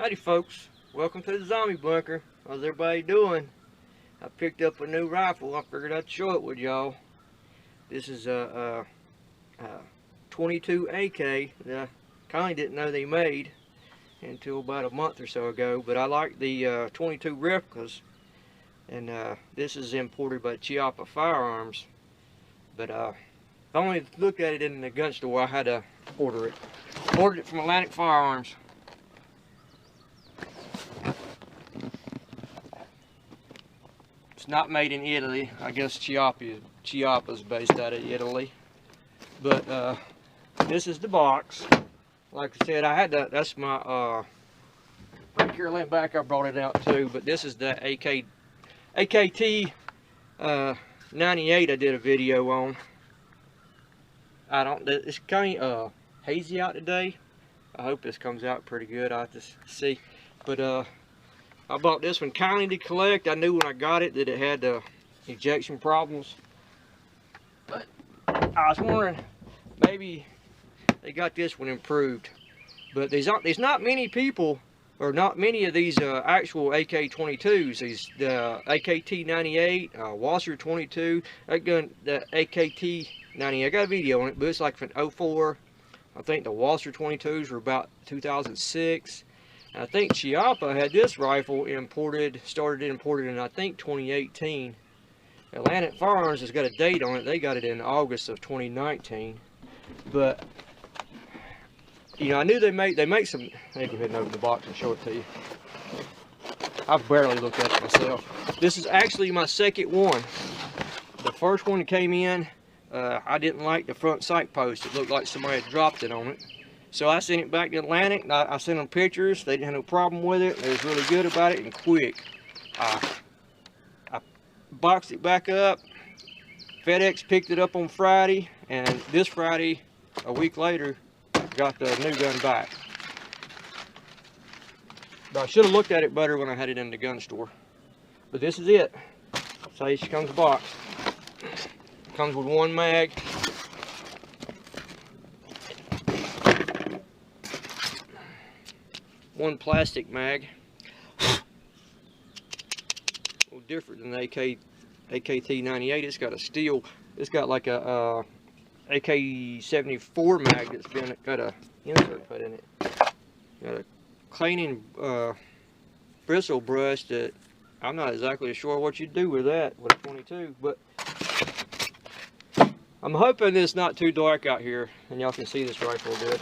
Howdy folks, welcome to the zombie bunker. How's everybody doing? I picked up a new rifle. I figured I'd show it with y'all. This is a 22 AK that I kinda didn't know they made until about a month or so ago, but I like the 22 replicas, and this is imported by Chiappa Firearms, but I only looked at it in the gun store. I had to order it. Ordered it from Atlantic Firearms. It's not made in Italy. I guess Chiappa's based out of Italy. But this is the box. Like I said, I had to, that's my right here laying back, I brought it out too. But this is the AKT 98 I did a video on. It's kind of hazy out today. I hope this comes out pretty good. I'll have to see. But I bought this one kindly to collect. I knew when I got it that it had ejection problems, but I was wondering maybe they got this one improved. But there's not many people, or not many of these actual AK-22s. These the AKT 98, Wasser 22, that gun, the AKT 98. I got a video on it, but it's like from 04. I think the Wasser 22s were about 2006. I think Chiappa had this rifle started imported in I think 2018. Atlantic Firearms has got a date on it. They got it in August of 2019. But you know, I knew they make some. Let me go ahead and open the box and show it to you. I've barely looked at it myself. This is actually my second one. The first one that came in, I didn't like the front sight post. It looked like somebody had dropped it on it. So I sent it back to Atlantic. I sent them pictures. They didn't have no problem with it. They was really good about it and quick. I boxed it back up. FedEx picked it up on Friday, and this Friday, a week later, got the new gun back. But I should have looked at it better when I had it in the gun store. But this is it. So here comes the box. Comes with one mag. One plastic mag. A little different than the AKT 98. It's got a steel. It's got like a AK-74 mag that's got a insert put in it. Got a cleaning bristle brush that I'm not exactly sure what you do with that with a 22, but I'm hoping it's not too dark out here and y'all can see this rifle good.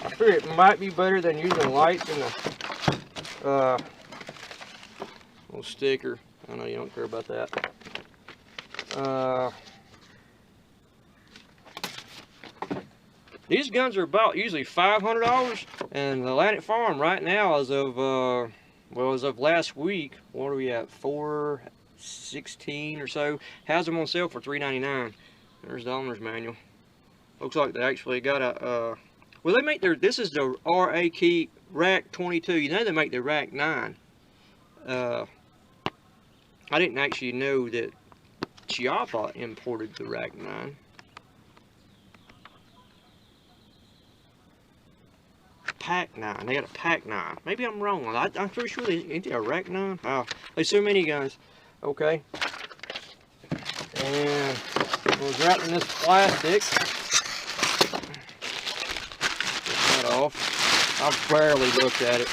I figure it might be better than using lights in the little sticker. I know you don't care about that. These guns are about usually $500, and the Atlantic Farm right now, as of last week, what are we at, 4/16 or so, has them on sale for $3.99. There's the owner's manual. Looks like they actually got a well, they make this is the Rak-22. You know they make the Rak-9. I didn't actually know that Chiappa imported the Rak-9. Pac-9. They got a Pac-9. Maybe I'm wrong. I'm pretty sure ain't there a Rak-9? Oh, there's so many guns. Okay. And we'll wrap in this plastic. Off. I've barely looked at it,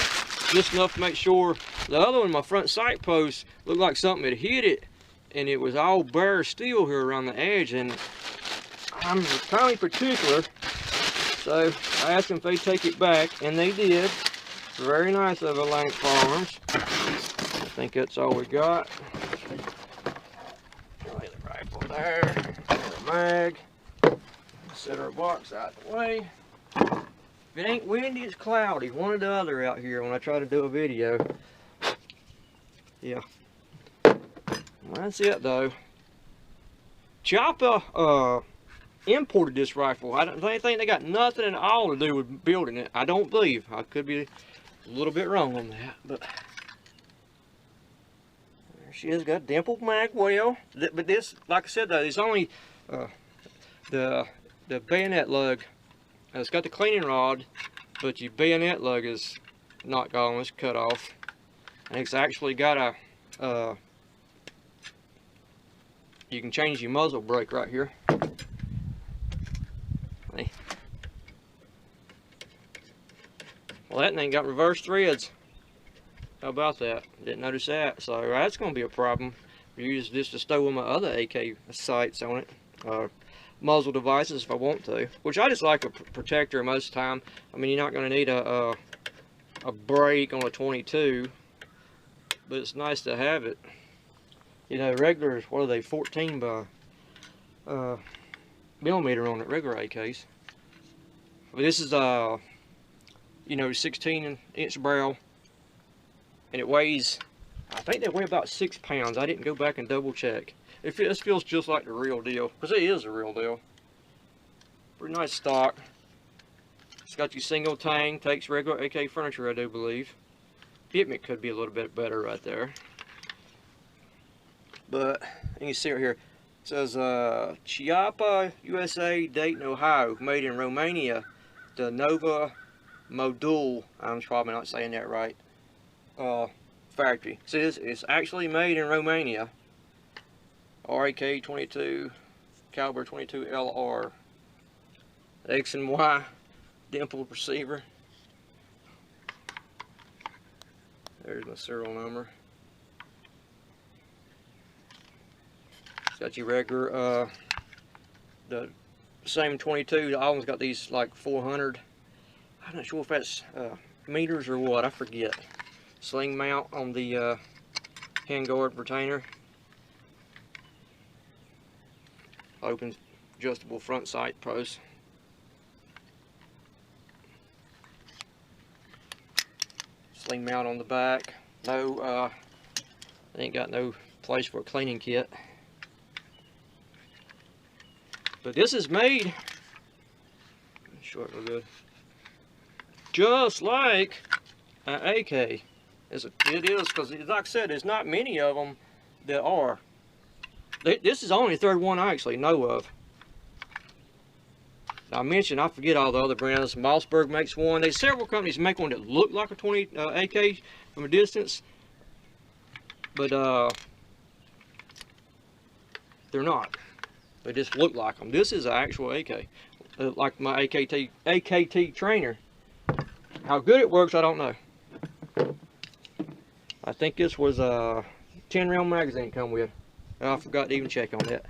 just enough to make sure. The other one, my front sight post, looked like something had hit it, and it was all bare steel here around the edge, and I'm kind of particular, so I asked them if they'd take it back, and they did. Very nice of Atlantic Firearms. I think that's all we got. Lay the rifle there, the mag, set our box out of the way. If it ain't windy, it's cloudy. One or the other out here when I try to do a video. Yeah. Well, that's it though. Chiappa imported this rifle. I don't think they got nothing at all to do with building it. I don't believe. I could be a little bit wrong on that, but there she is. Got a dimpled mag well. But this, like I said though, it's only the bayonet lug. It's got the cleaning rod, but your bayonet lug is not gone, it's cut off. And it's actually got a, you can change your muzzle brake right here. See? Well, that thing got reverse threads. How about that? Didn't notice that. So that's going to be a problem. Use this to stow my other AK sights on it. Muzzle devices if I want to. Which I just like a protector most of the time. I mean, you're not going to need a brake on a 22. But it's nice to have it. You know, regular, what are they, 14 by millimeter on it, regular AKs. But this is you know, 16-inch barrel, and it weighs, I think they weigh about 6 pounds. I didn't go back and double check. This feels just like the real deal, because it is the real deal. Pretty nice stock. It's got your single tang, takes regular AK furniture, I do believe. Fitment could be a little bit better right there. But you can see right here, it says Chiappa, USA, Dayton, Ohio, made in Romania, the Nova Module, I'm probably not saying that right, factory. See, it's actually made in Romania. Rak-22 caliber 22 LR, X and Y dimple receiver. There's my serial number. It's got your regular, the same 22. The other one's got these like 400. I'm not sure if that's meters or what. I forget. Sling mount on the handguard retainer. Open adjustable front sight post. Sling mount on the back. No, ain't got no place for a cleaning kit. But this is made, short real good, just like an AK. It is, because like I said, there's not many of them that are. This is only the third one I actually know of. I mentioned, I forget all the other brands. Mossberg makes one. There's several companies make one that look like a 20 AK from a distance, but they're not. They just look like them. This is an actual AK, like my AKT trainer. How good it works, I don't know. I think this was a 10-round magazine come with. I forgot to even check on that.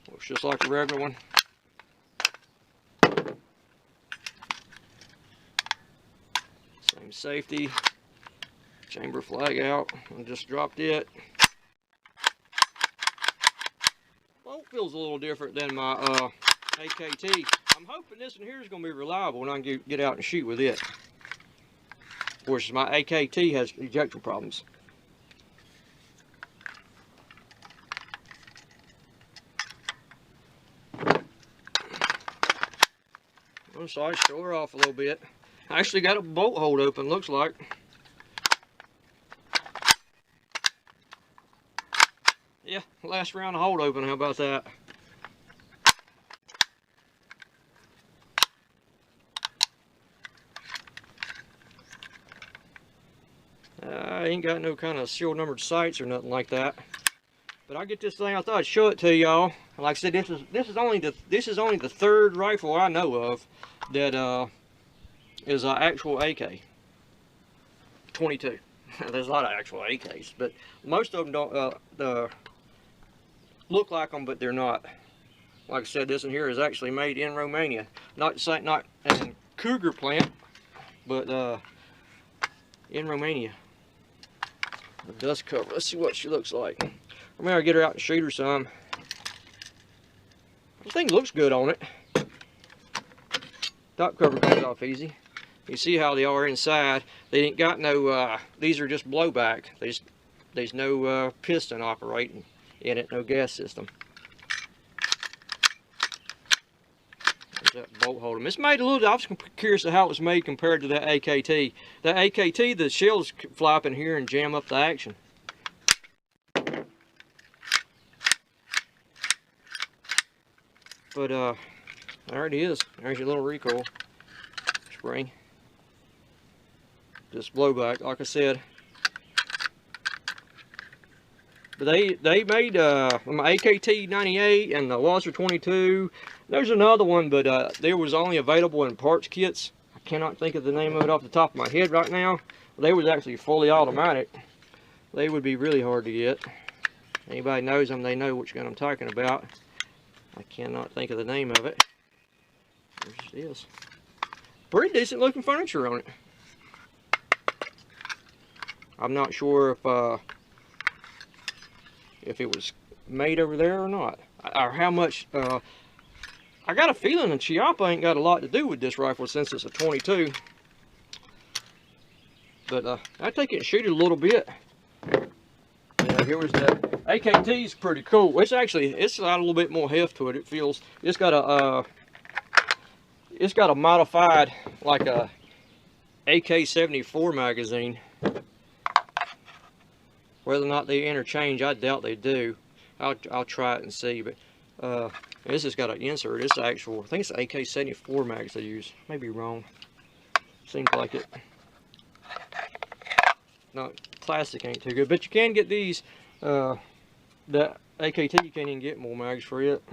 Looks just like a regular one. Same safety. Chamber flag out. I just dropped it. Bolt feels a little different than my AKT. I'm hoping this one here is going to be reliable when I can get out and shoot with it. Of course, my AKT has ejection problems. So I show her off a little bit. I actually got a bolt hold open, looks like. Yeah, last round of hold open, how about that? I ain't got no kind of serial numbered sights or nothing like that. But I get this thing, I thought I'd show it to y'all. Like I said, this is only the third rifle I know of that is an actual AK 22. There's a lot of actual AKs, but most of them don't look like them, but they're not. Like I said, this one here is actually made in Romania, not in Cougar plant, but in Romania. The dust cover. Let's see what she looks like. I'm gonna get her out and shoot her some. The thing looks good on it. Top cover comes off easy. You see how they are inside. They ain't got no, these are just blowback. There's no piston operating in it, no gas system. There's that bolt holder. It's made a little, I was curious of how it was made compared to that AKT. The AKT, the shells fly up in here and jam up the action. But There it is. There's your little recoil spring. Just blowback, like I said. But they made my AKT 98 and the Rak-22. There's another one, but there was only available in parts kits. I cannot think of the name of it off the top of my head right now. They was actually fully automatic. They would be really hard to get. Anybody knows them, they know which gun I'm talking about. I cannot think of the name of it. There it is. Pretty decent looking furniture on it. I'm not sure if it was made over there or not, or how much. I got a feeling that Chiappa ain't got a lot to do with this rifle since it's a 22. But I take it and shoot it a little bit. Here was the AKT is pretty cool. It's got a little bit more heft to it. It's got a modified like a AK-74 magazine. Whether or not they interchange, I doubt they do. I'll try it and see. But this has got an insert. It's actual. I think it's an AK-74 mags they use. Maybe wrong. Seems like it. No, plastic ain't too good, but you can get these. The AKT, you can't even get more mags for it.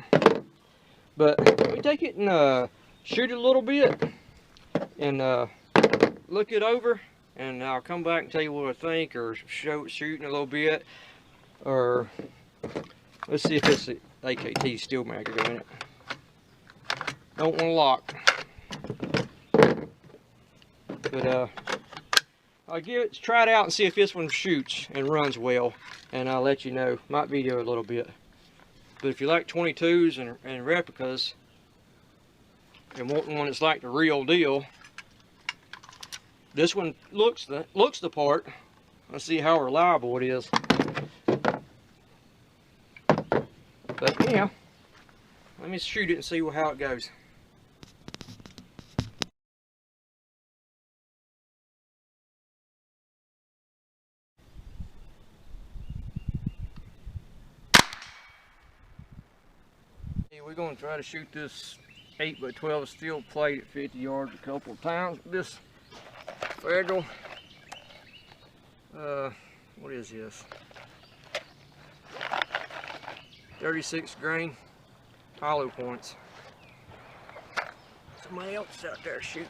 But we take it and shoot it a little bit and look it over, and I'll come back and tell you what I think, or show it shooting a little bit, or let's see if it's the AKT steel mag in it. Don't want to lock, but I'll try it out and see if this one shoots and runs well, and I'll let you know. Might video a little bit. But if you like 22s and replicas and want one that's like the real deal, this one looks the part. Let's see how reliable it is. But yeah, let me shoot it and see how it goes. We're going to try to shoot this 8x12 steel plate at 50 yards a couple of times with this Federal. What is this? 36 grain hollow points. Somebody else out there shooting.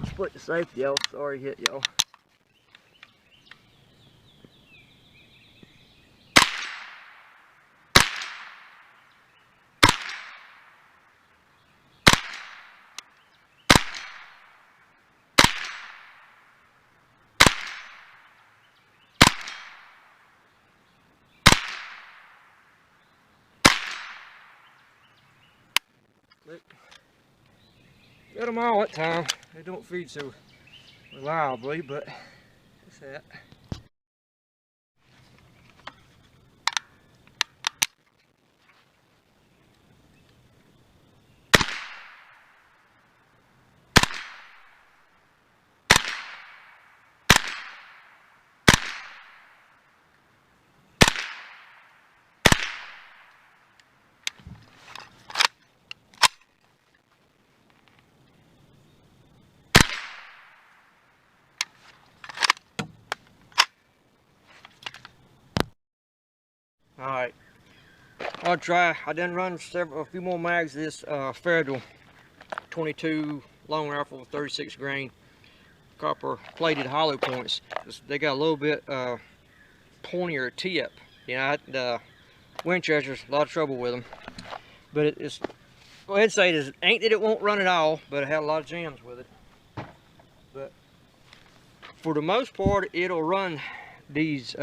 Split the safety off. Sorry, hit y'all. But got them all that time. They don't feed so reliably, but that's that. Alright, I'll try. I done run a few more mags of this Federal 22 long rifle with 36 grain copper plated hollow points. They got a little bit pointier tip. You know, the Winchester's a lot of trouble with them. But it's, go ahead and say this, ain't that it won't run at all, but it had a lot of jams with it. But for the most part, it'll run these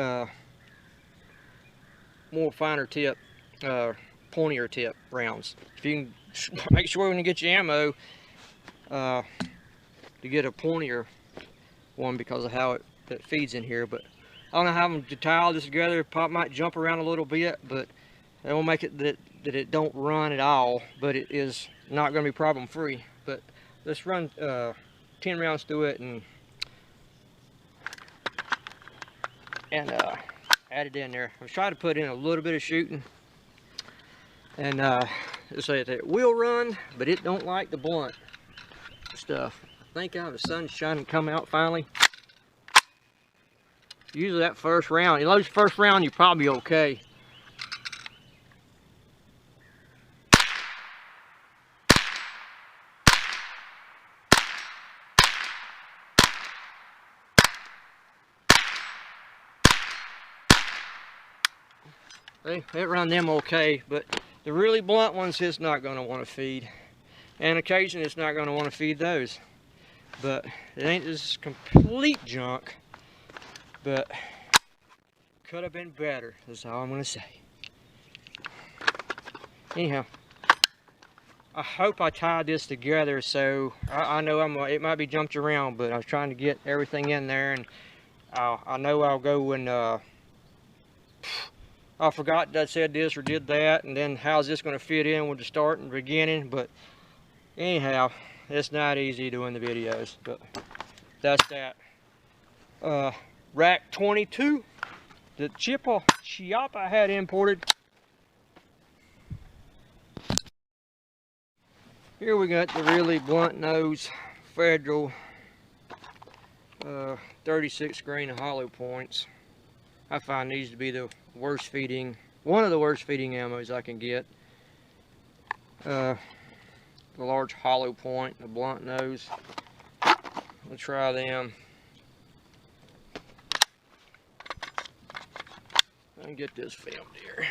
more finer tip, pointier tip rounds. If you can make sure when you get your ammo to get a pointier one because of how it feeds in here. But I don't know how to tile this together. Pop might jump around a little bit, but it won't make it that it don't run at all. But it is not going to be problem free. But let's run 10 rounds through it and added in there. I was trying to put in a little bit of shooting, and let's say it will run, but it don't like the blunt stuff. Thank God the sun's shining, come out finally. Usually that first round, you lose the first round, you're probably okay. It run them okay, but the really blunt ones, it's not going to want to feed. And occasionally it's not going to want to feed those. But it ain't this complete junk, but could have been better, that's all I'm going to say. Anyhow, I hope I tied this together, so I know it might be jumped around, but I was trying to get everything in there, and I know I'll go and I forgot that I said this or did that, and then how's this going to fit in with the start and beginning. But anyhow, it's not easy doing the videos, but that's that. Rak-22, the Chiappa had imported. Here we got the really blunt nose Federal 36 grain of hollow points. I find these to be the worst feeding, one of the worst feeding ammos I can get. The large hollow point, the blunt nose. We'll try them. Let me get this filmed here.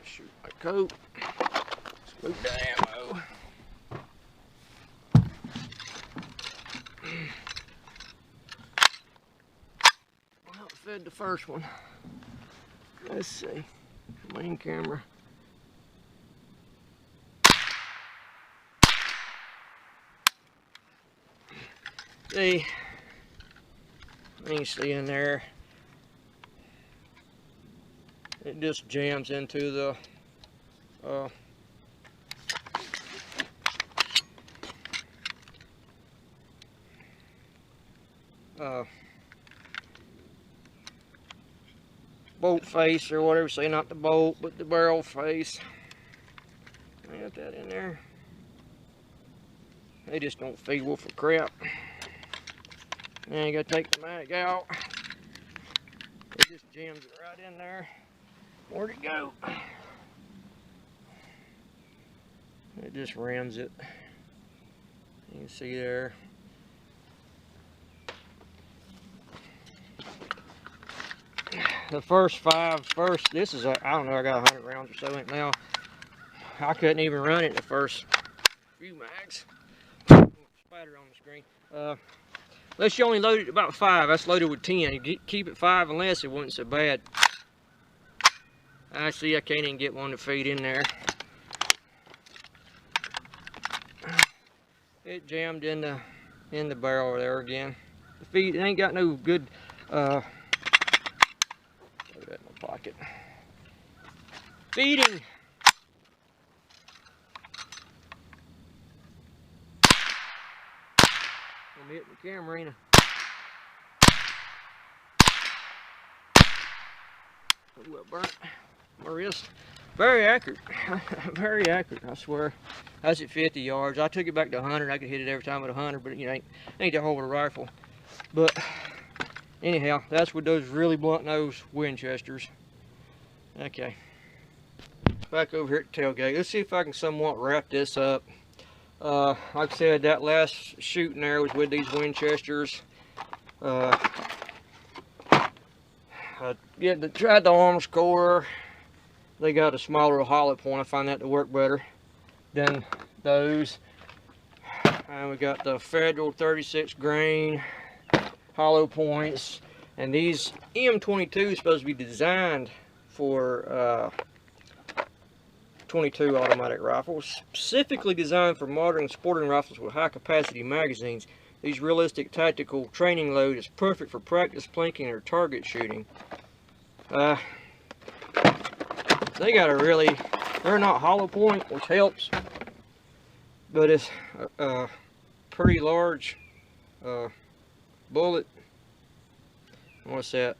Shoot my coat. Scoop the ammo. Well, fed the first one. Let's see. Main camera. See, you can see in there, it just jams into the bolt face or whatever. Say not the bolt, but the barrel face. I got that in there. They just don't feed well for crap. Now you gotta take the mag out. It just jams it right in there. Where'd it go? It just rams it. You can see there. The first this is, I don't know, I got 100 rounds or so in it now. I couldn't even run it in the first few mags. Spider on the screen. Unless you only loaded about 5, that's loaded with 10. You keep it 5 and less, it wasn't so bad. I see I can't even get one to feed in there. It jammed in the barrel there again. The feed, it ain't got no good put that in my pocket. Feeding. I'm hitting the camera, ain't I? Ooh, I burnt my wrist. Very accurate. Very accurate, I swear. That's at 50 yards. I took it back to 100. I could hit it every time at 100, but you know, ain't that whole with a rifle. But anyhow, that's with those really blunt nose Winchesters. Okay. Back over here at the tailgate. Let's see if I can somewhat wrap this up. Like I said, that last shooting there was with these Winchesters. I tried the arms core. They got a smaller hollow point. I find that to work better than those. And we got the Federal 36 grain hollow points. And these M22 is supposed to be designed for 22 automatic rifles, specifically designed for modern sporting rifles with high capacity magazines. These realistic tactical training load is perfect for practice planking or target shooting. They got a really, they're not hollow point, which helps, but it's a pretty large bullet. What's that?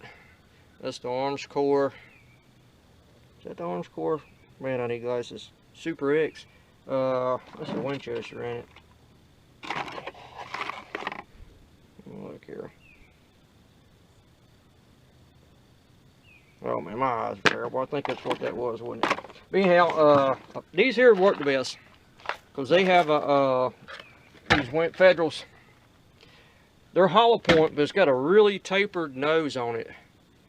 That's the arms core. Is that the arms core? Man, I need glasses. Super X. That's a Winchester in it. Look here. Oh man, my eyes are terrible. I think that's what that was, wasn't it? But anyhow, these here work the best because they have these Went Federals. They're hollow point, but it's got a really tapered nose on it,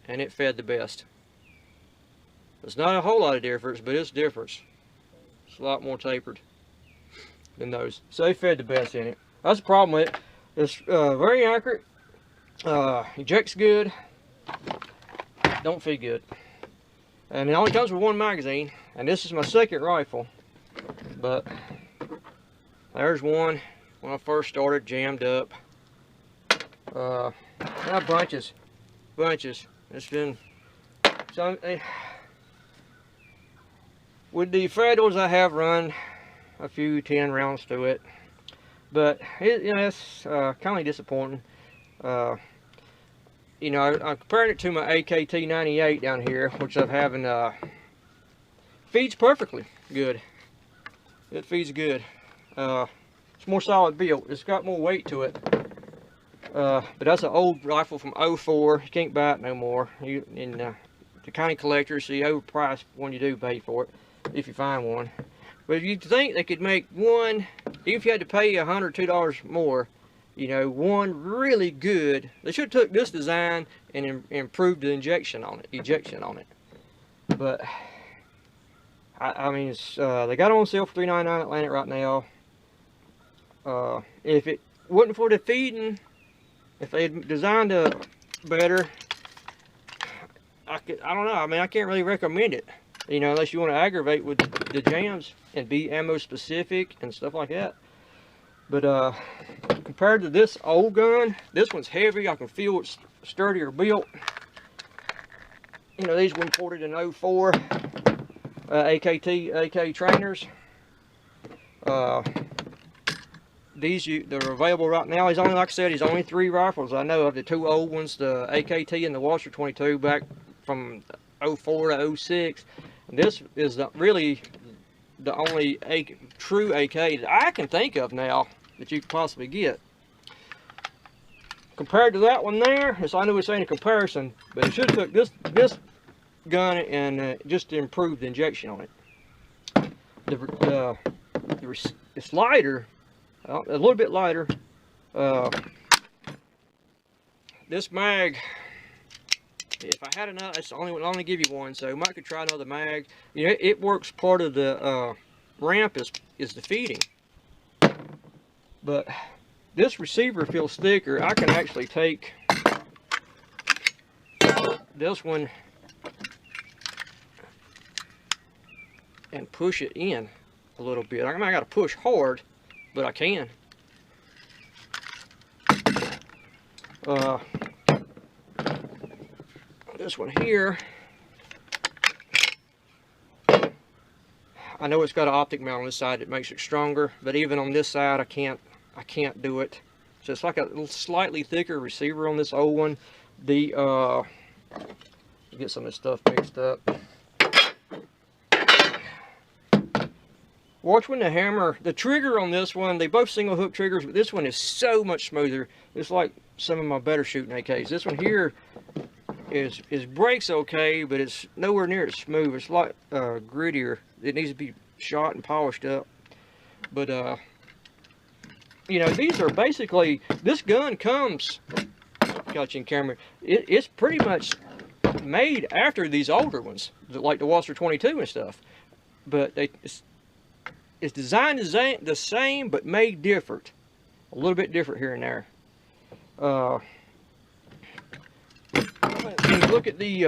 and it fed the best. It's not a whole lot of difference, but it's difference. It's a lot more tapered than those, so they fed the best in it. That's the problem with it. It's very accurate. Ejects good. Don't feed good. And it only comes with one magazine, and this is my second rifle. But there's one when I first started, jammed up. Bunches. It's been some. With the Federals, I have run a few 10 rounds through it, but it's kind of disappointing. You know, I'm comparing it to my AKT98 down here, which I'm having, feeds perfectly good. It feeds good. It's more solid built. It's got more weight to it. But that's an old rifle from '04. You can't buy it no more. The kind of collectors, so you overprice when you do pay for it, if you find one. But if you think they could make one, even if you had to pay $100, $2 more, you know, one really good. They should have took this design and improved the ejection on it. But I mean, it's, they got it on sale for $3.99 Atlantic right now. If it wasn't for the feeding, if they had designed it better, I don't know. I mean, I can't really recommend it. You know, unless you want to aggravate with the jams and be ammo specific and stuff like that. But compared to this old gun, this one's heavy. I can feel it's sturdier built. You know, these were imported in '04 AK trainers. They're available right now. He's only, like I said, he's only 3 rifles I know of. The 2 old ones, the AKT and the Rak-22 back from '04 to '06. And this is really the only true AK that I can think of now that you could possibly get. Compared to that one there, I know it's ain't a comparison, but it should have took this gun and just improved the injection on it. It's lighter, a little bit lighter. This mag, if I had another, it's only give you one, so I might could try another mag. You know, it works. Part of the ramp is the feeding, but this receiver feels thicker. I can actually take this one and push it in a little bit. I mean, I got to push hard, but I can. This one here, I know it's got an optic mount on this side that makes it stronger, but even on this side I can't do it. So it's like a little slightly thicker receiver on this old one. The get some of this stuff mixed up. Watch when the hammer, the trigger on this one, they both single hook triggers, but this one is so much smoother. It's like some of my better shooting AKs. This one here is breaks okay, but it's nowhere near as smooth. It's like grittier. It needs to be shot and polished up. But you know, these are basically, this gun comes, got you in camera, it's pretty much made after these older ones, like the Rak-22 and stuff. But it's designed the same, but made different. A little bit different here and there. When you look at the,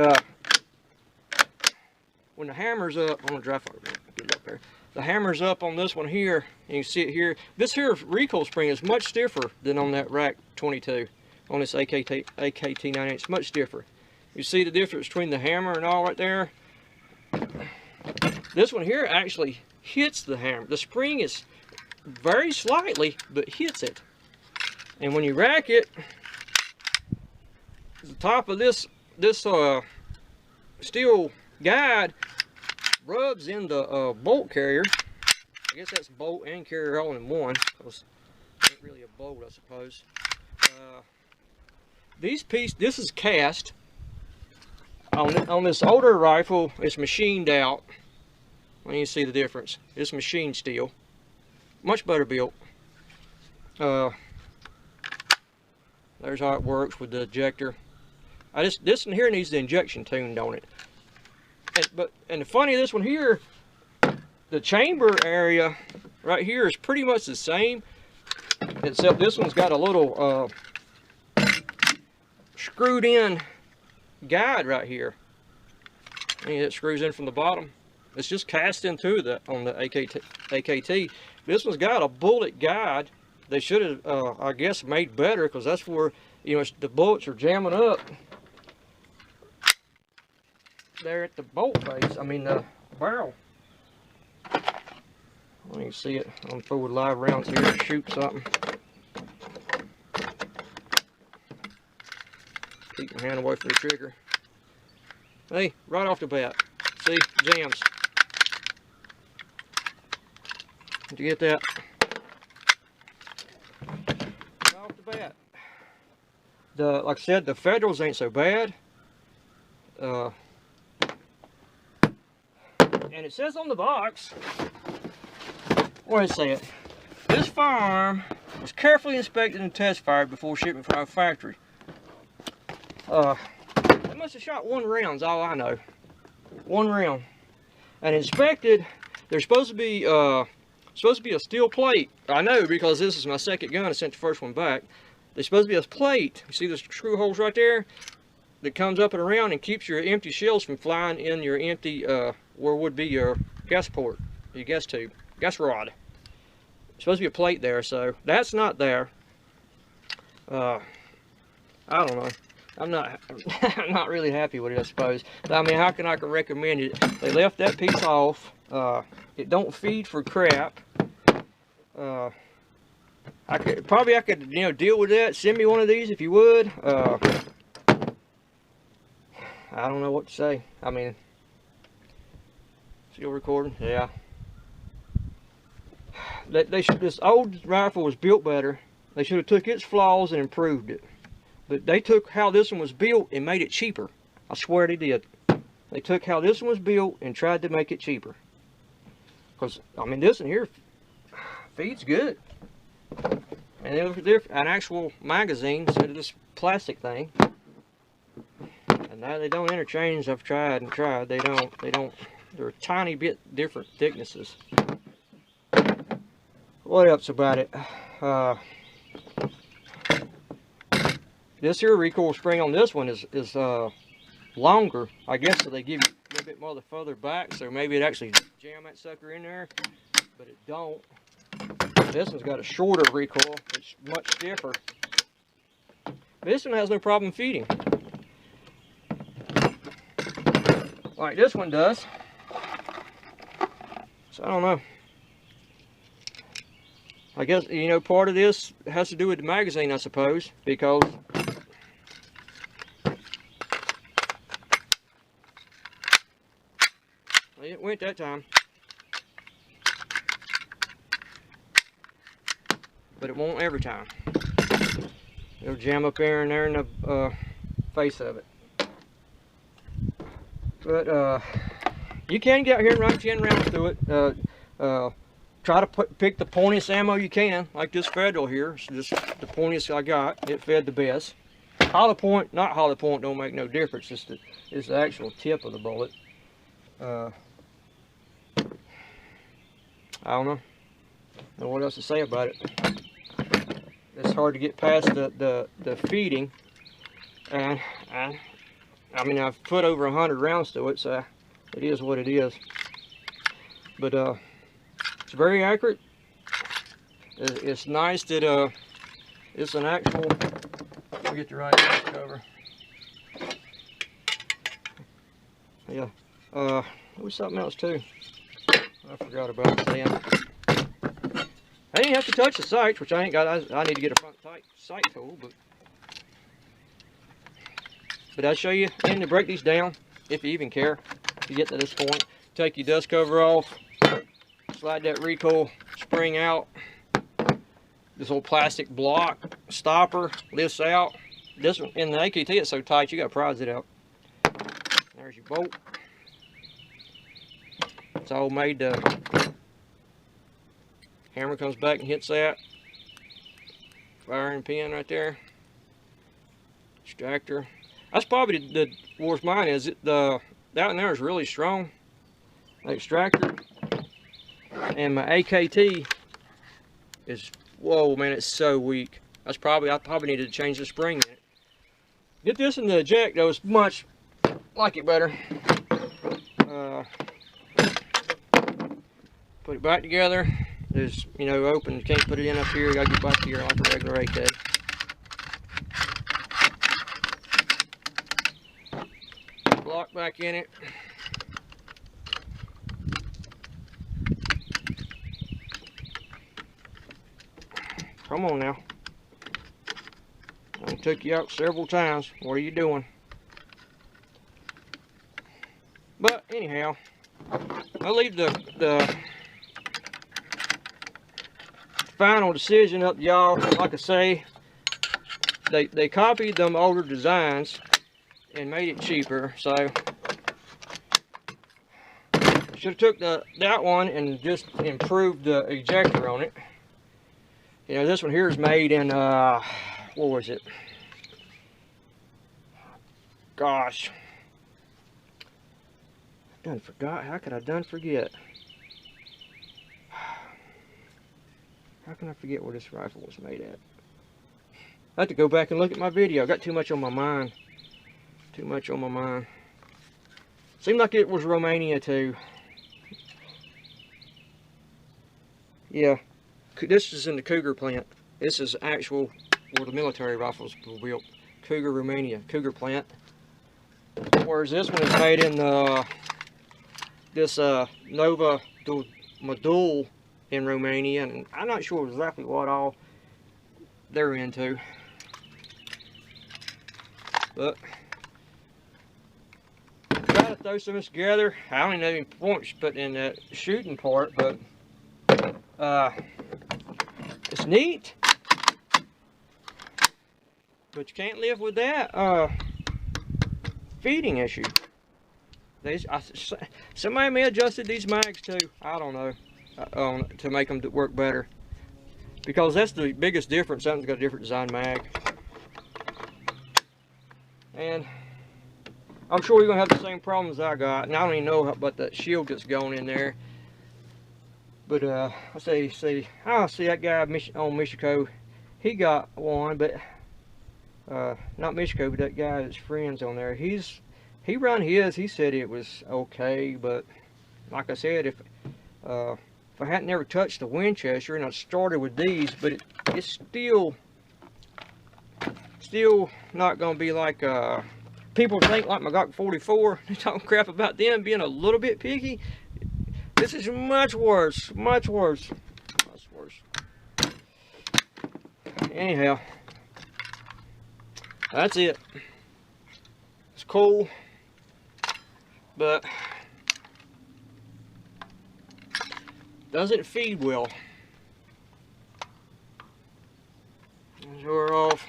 when the hammer's up, I'm going to get it up there. The hammer's up on this one here, and you see it here. This here recoil spring is much stiffer than on that Rak-22. On this AKT98, it's much stiffer. You see the difference between the hammer and all right there? This one here actually hits the hammer. The spring is very slightly, but hits it. And when you rack it, the top of this steel guide rubs in the bolt carrier. I guess that's bolt and carrier all in one, because it ain't really a bolt, I suppose. These pieces, this is cast. On this older rifle, it's machined out. Well, you can see the difference. It's machined steel, much better built. There's how it works with the ejector. This one here needs the injection tuned on it. And the funny, this one here, the chamber area right here is pretty much the same, except this one's got a little screwed in guide right here. And it screws in from the bottom. It's just cast into on the AKT. This one's got a bullet guide. They should have, I guess, made better, because that's where, you know, the bullets are jamming up there at the bolt face. I mean, the barrel. Let me see it on forward live rounds here to shoot something. Keep my hand away from the trigger. Hey, right off the bat, see, jams. Did you get that? Right off the bat. Like I said, the Federals ain't so bad. And it says on the box, what did it say? This firearm was carefully inspected and test fired before shipment from our factory. They must have shot 1 round, is all I know. 1 round. And inspected, there's supposed to be a steel plate. I know, because this is my second gun. I sent the first one back. There's supposed to be a plate. You see the screw holes right there? That comes up and around and keeps your empty shells from flying in your empty, where would be your gas port, your gas tube, gas rod. There's supposed to be a plate there, so that's not there. I don't know. I'm not really happy with it, I suppose. But, I mean, how can I recommend it? They left that piece off. It don't feed for crap. I could you know, deal with that. Send me one of these if you would. I don't know what to say. I mean, still recording? Yeah. This old rifle was built better. They should have took its flaws and improved it. But they took how this one was built and made it cheaper. I swear they did. They took how this one was built and tried to make it cheaper. Because, I mean, this one here feeds good. And they're an actual magazine instead of this plastic thing. And now they don't interchange. I've tried and tried. They don't. They're a tiny bit different thicknesses. What else about it? This here recoil spring on this one is longer. I guess so they give you a little bit more the further back, so maybe it actually jam that sucker in there, but it don't. This one's got a shorter recoil. It's much stiffer. This one has no problem feeding, like this one does. So I don't know. I guess, you know, part of this has to do with the magazine, I suppose, because it went that time. But it won't every time. It'll jam up there and there in the face of it. But you can get out here and run 10 rounds through it. Try to pick the pointiest ammo you can, like this Federal here. It's just the pointiest I got. It fed the best. Hollow point, not hollow point, don't make no difference. It's the actual tip of the bullet. I don't know what else to say about it. It's hard to get past the feeding, and I mean, I've put over 100 rounds to it, so it is what it is. But it's very accurate. It's nice that it's an actual. Let me get the right cover. Yeah. There was something else too. I forgot about that. I didn't have to touch the sights, which I ain't got. I need to get a front sight tool, but But I'll show you and to break these down, if you even care, to get to this point. Take your dust cover off, slide that recoil spring out. This old plastic block stopper lifts out. This one in the AKT, it's so tight you gotta prise it out. There's your bolt. It's all made to. Hammer comes back and hits that. Firing pin right there. Extractor. That's probably the worst mine is. That one there is really strong. The extractor. And my AKT is, whoa man, it's so weak. I probably needed to change the spring in it. Get this in the eject though, it's much like it better. Put it back together. There's, you know, open, you can't put it in up here, you gotta get back here like a regular AK. Block back in it. Come on now. I took you out several times. What are you doing? But anyhow, I'll leave the final decision up to y'all. Like I say, they copied them older designs and made it cheaper. So should have took that one and just improved the ejector on it. You know, this one here is made in what was it? Gosh, I done forgot. How could I done forget? How can I forget where this rifle was made at? I have to go back and look at my video. I got too much on my mind. Too much on my mind. Seemed like it was Romania too. Yeah. This is in the Cougar plant. This is actual where the military rifles were built. Cougar, Romania. Cougar plant. Whereas this one is made in this Nova Modul in Romania, and I'm not sure exactly what all they're into. But try to throw some of this together. I don't even know any points put in that shooting part, but it's neat. But you can't live with that feeding issue. Somebody may have adjusted these mags too. I don't know. To make them work better, because that's the biggest difference. Something's got a different design mag, and I'm sure you're gonna have the same problems I got. And I don't even know about that shield that's going in there. But I see that guy on Michiko, he got one, but not Michiko, but that guy that's friends on there. He run his. He said it was okay, but like I said, if I hadn't never touched the Winchester, and I started with these, but it's still not going to be like people think like my Glock 44. They talk crap about them being a little bit picky. This is much worse, much worse, much worse. Anyhow, that's it. It's cool, but doesn't feed well. We're off.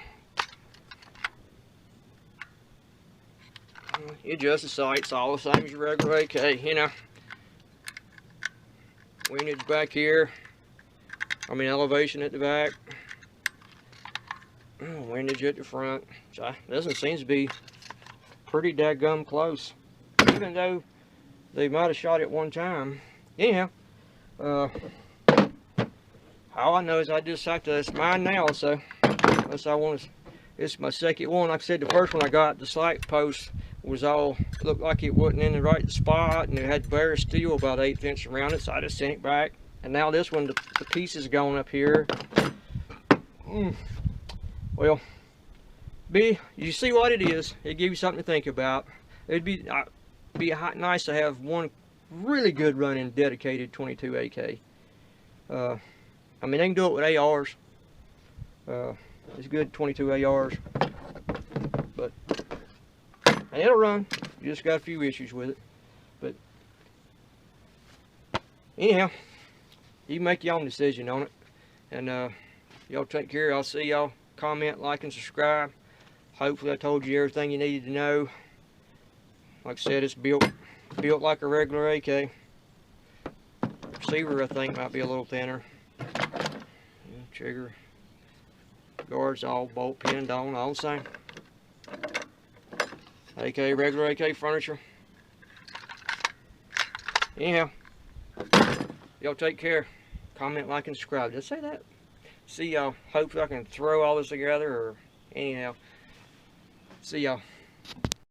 You adjust the sights, all the same as your regular AK, you know. Windage back here. I mean elevation at the back. Windage at the front. So doesn't seem to be pretty daggum close. Even though they might have shot it one time. Anyhow. All I know is I just have to, it's mine now, so unless I want to, it's my second one. Like I said, the first one I got, the sight post was all, looked like it wasn't in the right spot, and it had bare steel about 1/8 inch around it, so I just sent it back. And now this one, the piece is going up here. Well, you see what it is. It gives you something to think about. It'd be nice to have one really good running dedicated 22 AK. I mean, they can do it with ARs. It's good 22 ARs, but run. Just got a few issues with it. But anyhow, you make your own decision on it. And y'all take care. I'll see y'all. Comment, like, and subscribe. Hopefully I told you everything you needed to know. Like I said, it's built like a regular AK. Receiver, I think, might be a little thinner. Trigger, guards all bolt pinned on, all the same. AK, regular AK furniture. Anyhow, y'all take care. Comment, like, and subscribe. Did I say that? See y'all. Hopefully I can throw all this together, or anyhow. See y'all.